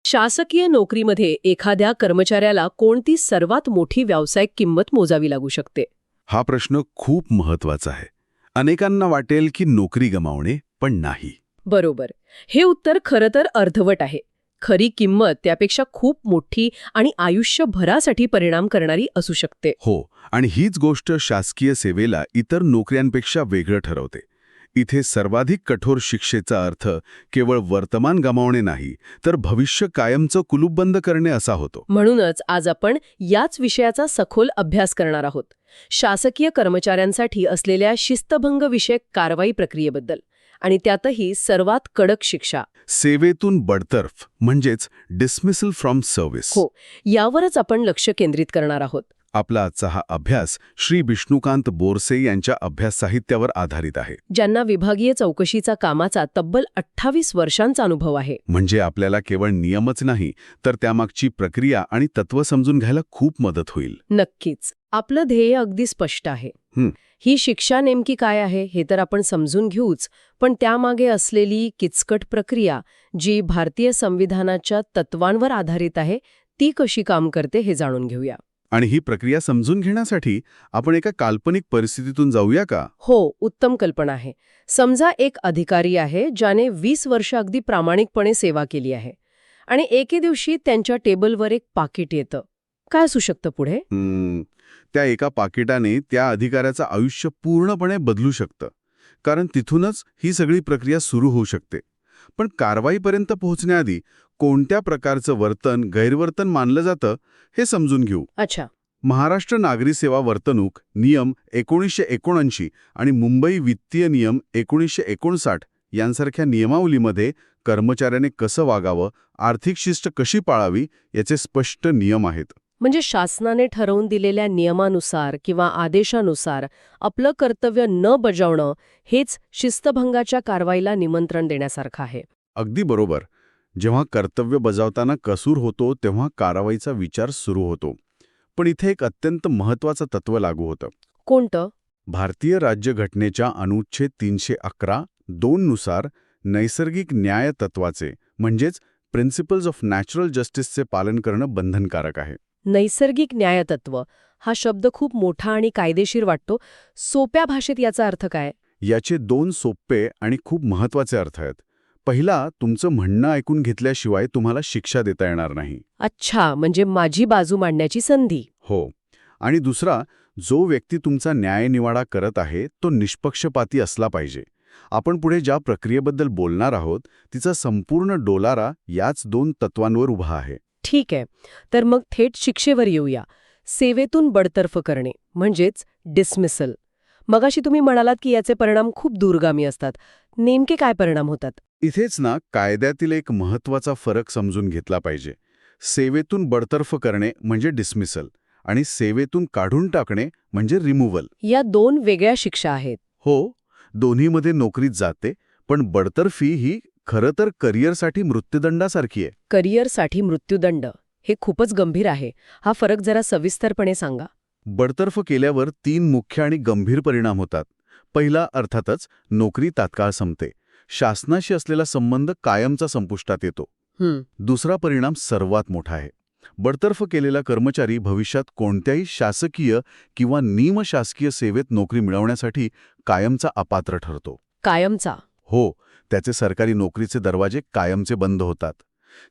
शासकीय नोकरीमध्ये एखाद्या कर्मचाऱ्याला कोणती सर्वात मोठी व्यावसायिक किंमत मोजावी लागू शकते? हा प्रश्न खूप महत्वाचा आहे. अनेकांना वाटेल की नोकरी गमावणे, पण नाही. बरोबर. हे उत्तर खरं तर अर्धवट आहे. खरी किंमत त्यापेक्षा खूप मोठी आणि आयुष्यभरासाठी परिणाम करणारी असू शकते. हो, आणि हीच गोष्ट शासकीय सेवेला इतर नोकऱ्यांपेक्षा वेगळं ठरवते. इथे सर्वाधिक कठोर शिक्षेचा अर्थ केवळ वर्तमान गमावणे नाही, तर भविष्य कायमचं कुलूप बंद करणे असा होतो. म्हणूनच आज आपण याच विषयाचा सखोल अभ्यास करणार आहोत. शासकीय कर्मचाऱ्यांसाठी असलेल्या शिस्तभंगविषयक कारवाई प्रक्रियेबद्दल आणि त्यातही सर्वात कडक शिक्षा. सेवेतून बडतर्फ म्हणजेच डिसमिसल फ्रॉम सर्व्हिस. हो, यावरच आपण लक्ष केंद्रित करणार आहोत. आपला आजचा हा अभ्यास श्री विष्णुकांत बोरसे यांच्या अभ्यास साहित्यावर आधारित आहे. ज्यांना विभागीय चौकशीचा कामाचा तब्बल 28 वर्षांचा अनुभव आहे. म्हणजे आपल्याला केवळ नियमच नाही, तर त्यामागची प्रक्रिया आणि तत्व समजून घ्यायला खूप मदत होईल. नक्कीच. आपलं ध्येय अगदी स्पष्ट आहे. ही शिक्षा नेमकी काय आहे हे तर आपण समजून घेऊच, पण त्यामागे असलेली किचकट प्रक्रिया, जी भारतीय संविधानाच्या तत्वांवर आधारित आहे, ती कशी काम करते हे जाणून घेऊया. आणि ही प्रक्रिया समजून घेण्यासाठी आपण एका काल्पनिक परिस्थितीतून जाऊया का? हो, उत्तम कल्पना आहे. समजा एक अधिकारी आहे ज्याने 20 वर्ष अगदी प्रामाणिकपणे सेवा केली आहे आणि एके दिवशी त्यांच्या टेबलवर एक पाकिट येतं. काय असू शकतं पुढे? त्या एका पाकिटाने त्या अधिकाऱ्याचं आयुष्य पूर्णपणे बदलू शकतं. कारण तिथूनच ही सगळी प्रक्रिया सुरू होऊ शकते. पण कारवाईपर्यंत पोहोचण्याआधी कोणत्या प्रकारचं वर्तन गैरवर्तन मानलं जातं हे समजून घेऊ. अच्छा. महाराष्ट्र नागरी सेवा वर्तणूक नियम 1979 आणि मुंबई वित्तीय नियम 1959 यांसारख्या नियमावलीमध्ये कर्मचाऱ्याने कसं वागावं, आर्थिक शिस्त कशी पाळावी याचे स्पष्ट नियम आहेत. म्हणजे शासनाने ठरवून दिलेल्या नियमानुसार किंवा आदेशानुसार आपलं कर्तव्य न बजावणं हेच शिस्तभंगाच्या कारवाईला निमंत्रण देण्यासारखं आहे. अगदी बरोबर. जेव्हा कर्तव्य बजावताना कसूर होतो तेव्हा कारवाईचा विचार सुरू होतो. पण इथे एक अत्यंत महत्त्वाचं तत्व लागू होतं. कोणतं? भारतीय राज्यघटनेच्या अनुच्छेद 311(2) नुसार नैसर्गिक न्याय तत्वाचे म्हणजेच प्रिन्सिपल्स ऑफ नॅचरल जस्टिसचे पालन करणं बंधनकारक आहे. नैसर्गिक न्यायतत्व हा शब्द खूप मोठा आणि कायदेशीर वाटतो. सोप्या भाषेत याचा अर्थ काय? याचे 2 सोपे आणि खूप महत्त्वाचे अर्थ आहेत. पहिला, तुमचं म्हणणं ऐकून घेतल्याशिवाय तुम्हाला शिक्षा देता येणार नाही. अच्छा, म्हणजे माझी बाजू मांडण्याची संधी. हो. आणि दुसरा, जो व्यक्ती तुमचा न्यायनिवाडा करत आहे तो निष्पक्षपाती असला पाहिजे. आपण पुढे ज्या प्रक्रियेबद्दल बोलणार आहोत तिचा संपूर्ण डोलारा याच 2 तत्वांवर उभा आहे. ठीक आहे. तर मग थेट शिक्षेवर येऊया. सेवेतून बडतर्फ करणे म्हणजेच डिसमिसल. मगाशी तुम्ही म्हणालात की याचे परिणाम खूप दूरगामी असतात. नेमके काय परिणाम होतात? इथेच ना कायद्यातील एक महत्त्वाचा फरक समजून घेतला पाहिजे. सेवेतून बडतर्फ करणे म्हणजे डिसमिसल आणि सेवेतून काढून टाकणे म्हणजे रिमूव्हल. या 2 वेगळ्या शिक्षा आहेत. हो, दोन्हीमध्ये नोकरीत जाते, पण बडतर्फी ही खरं तर करिअरसाठी मृत्यूदंडासारखी आहे. करिअरसाठी मृत्यूदंड हे खूपच गंभीर आहे. हा फरक जरा सविस्तरपणे सांगा. बडतर्फ केल्यावर 3 मुख्य आणि गंभीर परिणाम होतात. पहिला, अर्थातच नोकरी तात्काळ संपते. शासनाशी असलेला संबंध कायमचा संपुष्टात येतो. दुसरा परिणाम सर्वात मोठा आहे. बडतर्फ केलेला कर्मचारी भविष्यात कोणत्याही शासकीय किंवा निमशासकीय सेवेत नोकरी मिळवण्यासाठी कायमचा अपात्र ठरतो. कायमचा? हो, त्याचे सरकारी नोकरीचे दरवाजे कायमचे बंद होतात.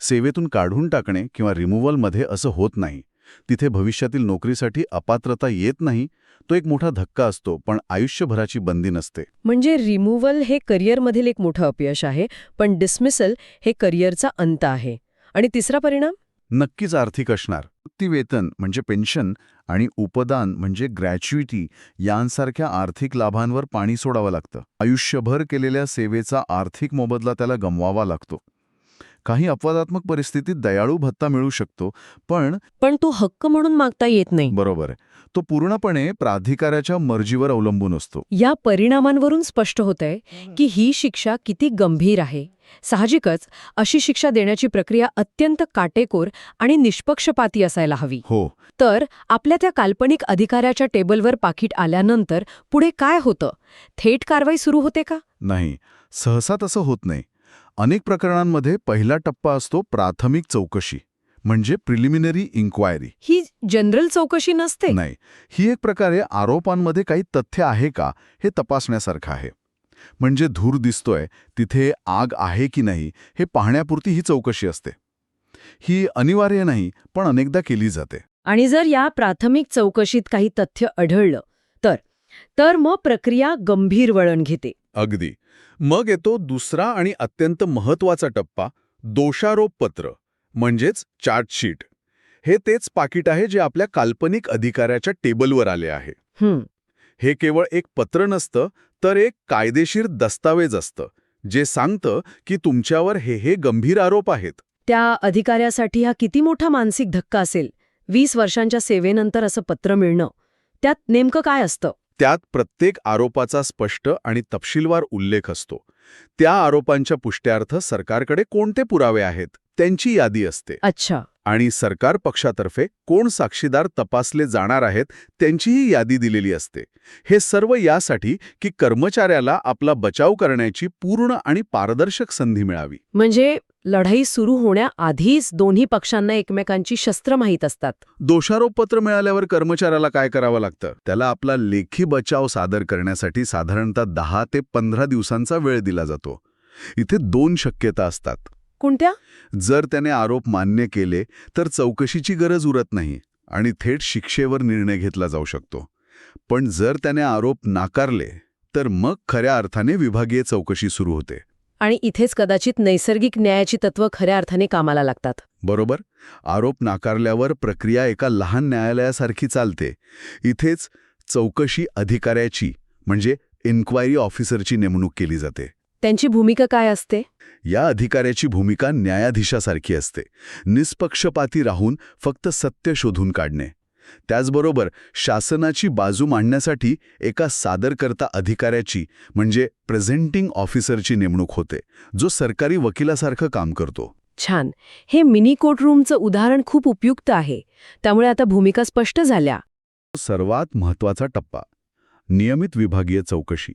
सेवेतून काढून टाकणे किंवा रिमूव्हलमध्ये असं होत नाही. तिथे भविष्यातील नोकरीसाठी अपात्रता येत नाही. तो एक मोठा धक्का असतो, पण आयुष्यभराची बंदी नसते. म्हणजे रिमूव्हल हे करिअरमधील एक मोठं अपयश आहे, पण डिसमिसल हे करिअरचा अंत आहे. आणि तिसरा परिणाम? नक्कीच आर्थिक असणार. ती वेतन म्हणजे पेन्शन आणि उपदान म्हणजे ग्रॅच्युइटी यांसारख्या आर्थिक लाभांवर पाणी सोडावं लागतं. आयुष्यभर केलेल्या सेवेचा आर्थिक मोबदला त्याला गमवावा लागतो. काही अपवादात्मक परिस्थितीत दयाळू भत्ता मिळू शकतो, पण तो हक्क म्हणून मागता येत नाही. बरोबर आहे, तो पूर्णपणे प्राधिकाऱ्याच्या मर्जीवर अवलंबून असतो. या परिणामांवरून स्पष्ट होतंय की ही शिक्षा किती गंभीर आहे. साहजिकच अशी शिक्षा देण्याची प्रक्रिया अत्यंत काटेकोर आणि निष्पक्षपाती असायला हवी. हो. तर आपल्या त्या काल्पनिक अधिकाऱ्याच्या टेबलवर पाकीट आल्यानंतर पुढे काय होतं? थेट कारवाई सुरू होते का? नाही, सहसा तसं होत नाही. अनेक प्रकरणांमध्ये पहिला टप्पा असतो प्राथमिक चौकशी, म्हणजे प्रिलिमिनरी इन्क्वायरी. ही जनरल चौकशी नसते? नाही, ही एक प्रकारे आरोपांमध्ये काही तथ्य आहे का हे तपासण्यासारखं आहे. म्हणजे धूर दिसतोय तिथे आग आहे की नाही हे पाहण्यापुरती ही चौकशी असते. ही अनिवार्य नाही, पण अनेकदा केली जाते. आणि जर या प्राथमिक चौकशीत काही तथ्य आढळलं तर मग प्रक्रिया गंभीर वळण घेते. अगदी. मग येतो दुसरा आणि अत्यंत महत्वाचा टप्पा, दोषारोपपत्र, म्हणजेच चार्जशीट. हे तेच पाकीट आहे जे आपल्या काल्पनिक अधिकाऱ्याच्या टेबलवर आले आहे. हे केवळ एक पत्र नसतं, तर एक कायदेशीर दस्तावेज असतं, जे सांगतं की तुमच्यावर हे गंभीर आरोप आहेत. त्या अधिकाऱ्यासाठी हा किती मोठा मानसिक धक्का असेल. 20 वर्षांच्या सेवेनंतर असं पत्र मिळणं. त्यात नेमकं काय असतं? त्यात प्रत्येक आरोपाचा स्पष्ट आणि तपशीलवार उल्लेख असतो. त्या आरोपांच्या पुष्ट्यार्थ सरकारकडे कोणते पुरावे आहेत त्यांची यादी असते. अच्छा. आणि सरकार पक्षातर्फे कोण साक्षीदार तपासले जाणार आहेत त्यांचीही यादी दिलेली असते. हे सर्व यासाठी की कर्मचाऱ्याला आपला बचाव करण्याची पूर्ण आणि पारदर्शक संधी मिळावी. म्हणजे लढाई सुरू होण्याआधीच दोन्ही पक्षांना एकमेकांची शस्त्र माहीत असतात. दोषारोपपत्र मिळाल्यावर कर्मचाऱ्याला काय करावं लागतं? त्याला आपला लेखी बचाव सादर करण्यासाठी साधारणतः 10 ते 15 दिवसांचा वेळ दिला जातो. इथे 2 शक्यता असतात. कोणत्या? जर त्याने आरोप मान्य केले तर चौकशीची गरज उरत नाही आणि थेट शिक्षेवर निर्णय घेतला जाऊ शकतो. पण जर त्याने आरोप नाकारले तर मग खऱ्या अर्थाने विभागीय चौकशी सुरू होते. आणि इथेच कदाचित नैसर्गिक न्यायाची तत्व खऱ्या अर्थाने कामाला लागतात. बरोबर. आरोप नाकारल्यावर प्रक्रिया एका लहान न्यायालयासारखी चालते. इथेच चौकशी अधिकाऱ्याची म्हणजे इन्क्वायरी ऑफिसरची नेमणूक केली जाते. त्यांची भूमिका काय असते? या अधिकाऱ्याची भूमिका न्यायाधीशासारखी असते. निष्पक्षपाती राहून फक्त सत्य शोधून काढणे. त्याचबरोबर शासनाची बाजू मांडण्यासाठी एका सादरकर्ता अधिकाऱ्याची म्हणजे प्रेझेंटिंग ऑफिसरची नेमणूक होते, जो सरकारी वकिलासारखं काम करतो. छान. हे मिनी कोर्टरूमचं उदाहरण खूप उपयुक्त आहे. त्यामुळे आता भूमिका स्पष्ट झाल्या. सर्वात महत्वाचा टप्पा, नियमित विभागीय चौकशी.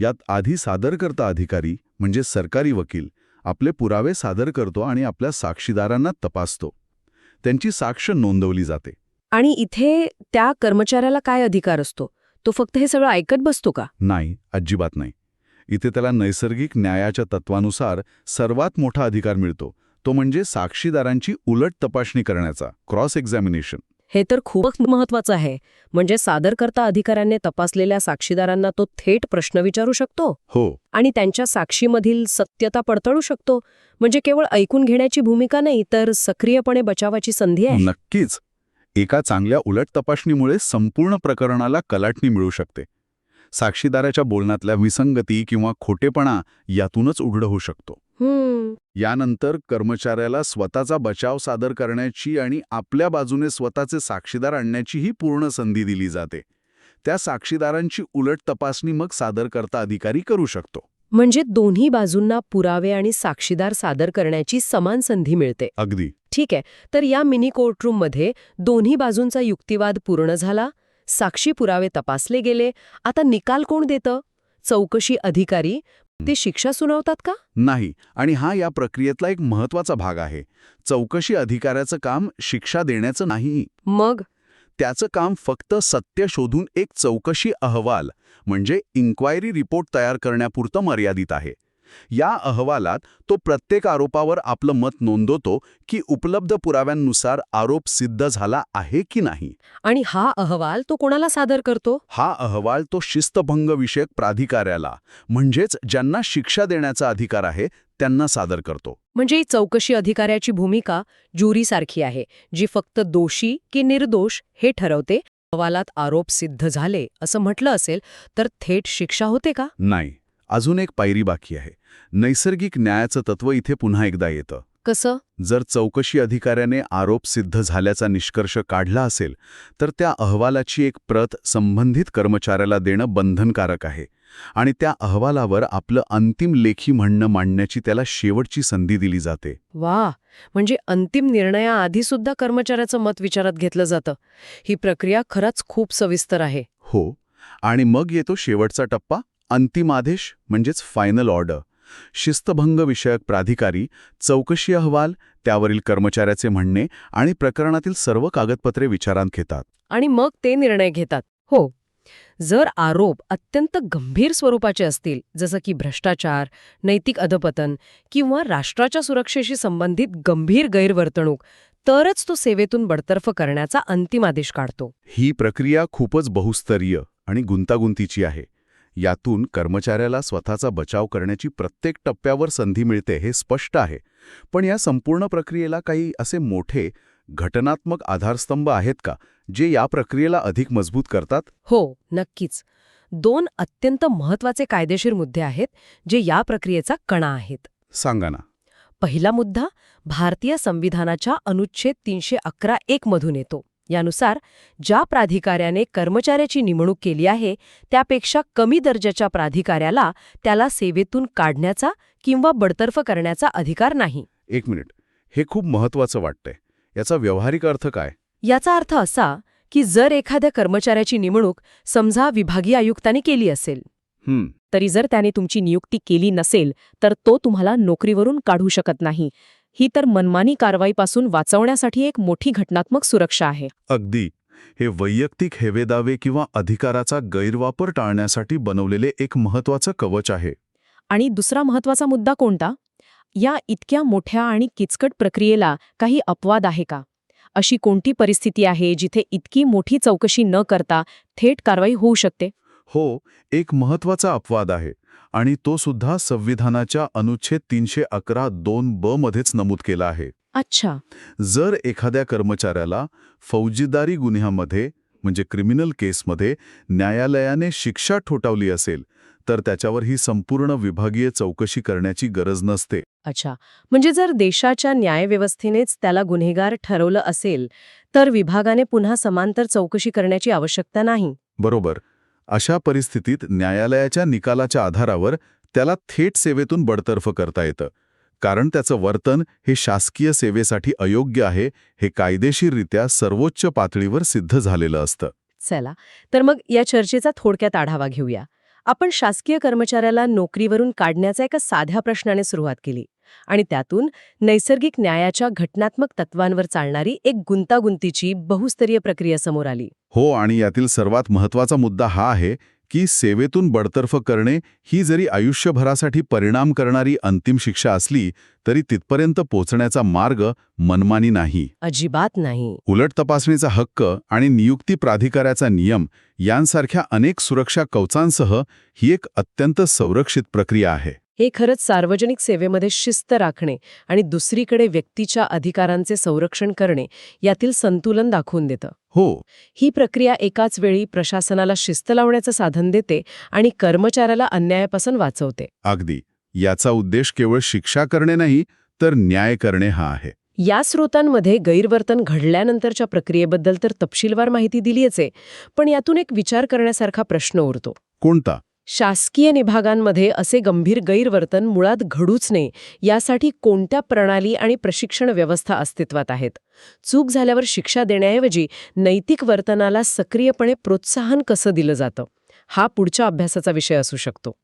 यात आधी सादरकर्ता अधिकारी म्हणजे सरकारी वकील आपले पुरावे सादर करतो आणि आपल्या साक्षीदारांना तपासतो. त्यांची साक्ष नोंदवली जाते. आणि इथे त्या कर्मचाऱ्याला काय अधिकार असतो? तो फक्त हे सगळं ऐकत बसतो का? नाही, अजिबात नाही. इथे त्याला नैसर्गिक न्यायाच्या तत्वानुसार सर्वात मोठा अधिकार मिळतो. तो म्हणजे साक्षीदारांची उलट तपासणी करण्याचा, क्रॉस एक्झामिनेशन. हे तर खूपच महत्वाचं आहे. म्हणजे सादरकर्ता अधिकाऱ्याने तपासलेल्या साक्षीदारांना तो थेट प्रश्न विचारू शकतो. हो. आणि त्यांच्या साक्षीमधील सत्यता पडताळू शकतो. म्हणजे केवळ ऐकून घेण्याची भूमिका नाही, तर सक्रियपणे बचावाची संधी आहे. नक्कीच. एका चांगल्या उलट तपासणीमुळे संपूर्ण प्रकरणाला कलाटणी मिळू शकते. साक्षीदाराच्या बोलण्यातल्या विसंगती किंवा खोटेपणा यातूनच उघड होऊ शकतो. यानंतर कर्मचाऱ्याला स्वतःचा बचाव सादर करण्याची आणि आपल्या बाजूने स्वतःचे साक्षीदार आणण्याचीही पूर्ण संधी दिली जाते. त्या साक्षीदारांची उलट तपासणी मग सादरकर्ता अधिकारी करू शकतो. म्हणजे दोन्ही बाजूंना पुरावे आणि साक्षीदार सादर करण्याची समान संधी मिळते. अगदी. ठीक आहे. तर या मिनी कोर्टरूममध्ये दोन्ही बाजूंचा युक्तिवाद पूर्ण झाला, साक्षी पुरावे तपासले गेले. आता निकाल कोण देतं? चौकशी अधिकारी. ते शिक्षा सुनावतात का? नाही. आणि हा या प्रक्रियेतला एक महत्वाचा भाग आहे. चौकशी अधिकाऱ्याचं काम शिक्षा देण्याचं नाही. मग? त्याचं काम फक्त सत्य शोधून एक चौकशी अहवाल म्हणजे इन्क्वायरी रिपोर्ट तयार करण्यापुरतं मर्यादित आहे. या अहवालात तो प्रत्येक आरोपावर आपलं मत नोंदवतो की उपलब्ध पुराव्यांनुसार आरोप सिद्ध झाला आहे की नाही. आणि हा अहवाल तो कोणाला सादर करतो? हा अहवाल तो शिस्तभंगविषयक प्राधिकाऱ्याला म्हणजेच ज्यांना शिक्षा देण्याचा अधिकार आहे त्यांना सादर करतो. म्हणजे चौकशी अधिकाऱ्याची भूमिका ज्युरीसारखी आहे, जी फक्त दोषी की निर्दोष हे ठरवते. अहवालात आरोप सिद्ध झाले असं म्हटलं असेल तर थेट शिक्षा होते का? नाही. अजून एक पायरी बाकी आहे. नैसर्गिक न्यायाचं तत्व इथे पुन्हा एकदा येतं. कसं? जर चौकशी अधिकाऱ्याने आरोप सिद्ध झाल्याचा निष्कर्ष काढला असेल तर त्या अहवालाची एक प्रत संबंधित कर्मचाऱ्याला देणं बंधनकारक आहे आणि त्या अहवालावर आपलं अंतिम लेखी म्हणणं मांडण्याची त्याला शेवटची संधी दिली जाते. वा, म्हणजे अंतिम निर्णयाआधी सुद्धा कर्मचाऱ्याचं मत विचारात घेतलं जातं. ही प्रक्रिया खरंच खूप सविस्तर आहे. हो. आणि मग येतो शेवटचा टप्पा, अंतिम आदेश म्हणजेच फायनल ऑर्डर. शिस्तभंग विषयक प्राधिकारी, चौकशी अहवाल, त्यावरील कर्मचाऱ्याचे म्हणणे आणि प्रकरणातील सर्व कागदपत्रे विचारात घेतात. आणि मग ते निर्णय घेतात. हो. जर आरोप अत्यंत गंभीर स्वरूपाचे असतील, जसं की भ्रष्टाचार, नैतिक अधपतन किंवा राष्ट्राच्या सुरक्षेशी संबंधित गंभीर गैरवर्तणूक, तरच तो सेवेतून बडतर्फ करण्याचा अंतिम आदेश काढतो. ही प्रक्रिया खूपच बहुस्तरीय आणि गुंतागुंतीची आहे. यातून कर्मचाऱ्याला स्वतःचा बचाव करण्याची प्रत्येक टप्प्यावर संधी मिळते हे स्पष्ट आहे. पण या संपूर्ण प्रक्रियेला काही असे मोठे घटनात्मक आधारस्तंभ आहेत का, जे या प्रक्रियेला अधिक मजबूत करतात? हो, नक्कीच. 2 अत्यंत महत्वाचे कायदेशीर मुद्दे आहेत, जे या प्रक्रियेचा कणा आहेत. सांगा ना. पहिला मुद्दा भारतीय संविधानाच्या अनुच्छेद 311(1) मधून येतो. यानुसार ज्या प्राधिकाऱ्याने कर्मचाऱ्याची नेमणूक केली आहे त्यापेक्षा कमी दर्जाच्या प्राधिकाऱ्याला त्याला सेवेतून काढण्याचा किंवा बडतर्फ करण्याचा अधिकार नाही. एक मिनिट, हे खूप महत्वाचं वाटतंय. याचा व्यावहारिक अर्थ काय? याचा अर्थ असा की जर एखाद्या कर्मचाऱ्याची नेमणूक समजा विभागीय आयुक्ताने केली असेल, तरी जर त्याने तुमची नियुक्ती केली नसेल तर तो तुम्हाला नोकरीवरून काढू शकत नाही. ही तर मनमानी कारवाईपासून वाचवण्यासाठी एक मोठी घटनात्मक सुरक्षा आहे. अगदी. हे वैयक्तिक हेवेदावे किंवा अधिकाराचा गैरवापर टाळण्यासाठी बनवलेले एक महत्वाचं कवच आहे. आणि दुसरा महत्वाचा मुद्दा कोणता? या इतक्या मोठ्या आणि किचकट प्रक्रियेला काही अपवाद आहे का? अशी कोणती परिस्थिती आहे जिथे इतकी मोठी चौकशी न करता थेट कारवाई होऊ शकते? हो, एक महत्वाचा अपवाद आहे आणि तो सुद्धा संविधानाच्या अनुच्छेद 311(2)(ब) मध्येच नमूद केला आहे. अच्छा. जर एखाद्या कर्मचाऱ्याला फौजदारी गुन्ह्यामध्ये म्हणजे क्रिमिनल केसमध्ये न्यायालयाने शिक्षा ठोठावली असेल तर त्याच्यावर ही संपूर्ण विभागीय चौकशी करण्याची गरज नसते. अच्छा, म्हणजे जर देशाच्या न्यायव्यवस्थेनेच त्याला गुन्हेगार ठरवलं असेल तर विभागाने पुन्हा समांतर चौकशी करण्याची आवश्यकता नाही. बरोबर. अशा परिस्थितीत न्यायालयाच्या निकालाच्या आधारावर त्याला थेट सेवेतून बडतर्फ करता येतं, कारण त्याचं वर्तन हे शासकीय सेवेसाठी अयोग्य आहे हे कायदेशीररित्या सर्वोच्च पातळीवर सिद्ध झालेलं असतं. चला, तर मग या चर्चेचा थोडक्यात आढावा घेऊया. आपण शासकीय कर्मचाऱ्याला नोकरीवरून काढण्याच्या एका साध्या प्रश्नाने सुरुवात केली आणि त्यातून नैसर्गिक न्यायाच्या घटनात्मक तत्वांवर चालणारी एक गुंतागुंतीची बहुस्तरीय प्रक्रिया समोर आली. हो, आणि यातील सर्वात महत्त्वाचा मुद्दा हा आहे की सेवेतून बडतर्फ करणे ही जरी आयुष्यभरासाठी परिणाम करणारी अंतिम शिक्षा असली तरी तिथपर्यंत पोहोचण्याचा मार्ग मनमानी नाही. अजिबात नाही. उलट तपासणीचा हक्क आणि नियुक्ती प्राधिकाऱ्याचा नियम यांसारख्या अनेक सुरक्षा कवचांसह ही एक अत्यंत संरक्षित प्रक्रिया आहे. हे खरंच सार्वजनिक सेवेमध्ये शिस्त राखणे आणि दुसरीकडे व्यक्तीच्या अधिकारांचे संरक्षण करणे यातील संतुलन दाखवून देतं. हो. ही प्रक्रिया एकाच वेळी प्रशासनाला शिस्त लावण्याचं साधन देते आणि कर्मचाऱ्याला अन्यायापासून वाचवते. अगदी. याचा उद्देश केवळ शिक्षा करणे नाही तर न्याय करणे हा आहे. या स्रोतांमध्ये गैरवर्तन घडल्यानंतरच्या प्रक्रियेबद्दल तर तपशीलवार माहिती दिलीच आहे, पण यातून एक विचार करण्यासारखा प्रश्न उरतो. कोणता? शासकीय विभागांमध्ये असे गंभीर गैरवर्तन मुळात घडूच नये यासाठी कोणत्या प्रणाली आणि प्रशिक्षण व्यवस्था अस्तित्वात आहेत? चूक झाल्यावर शिक्षा देण्याऐवजी नैतिक वर्तनाला सक्रियपणे प्रोत्साहन कसं दिलं जातं? हा पुढच्या अभ्यासाचा विषय असू शकतो.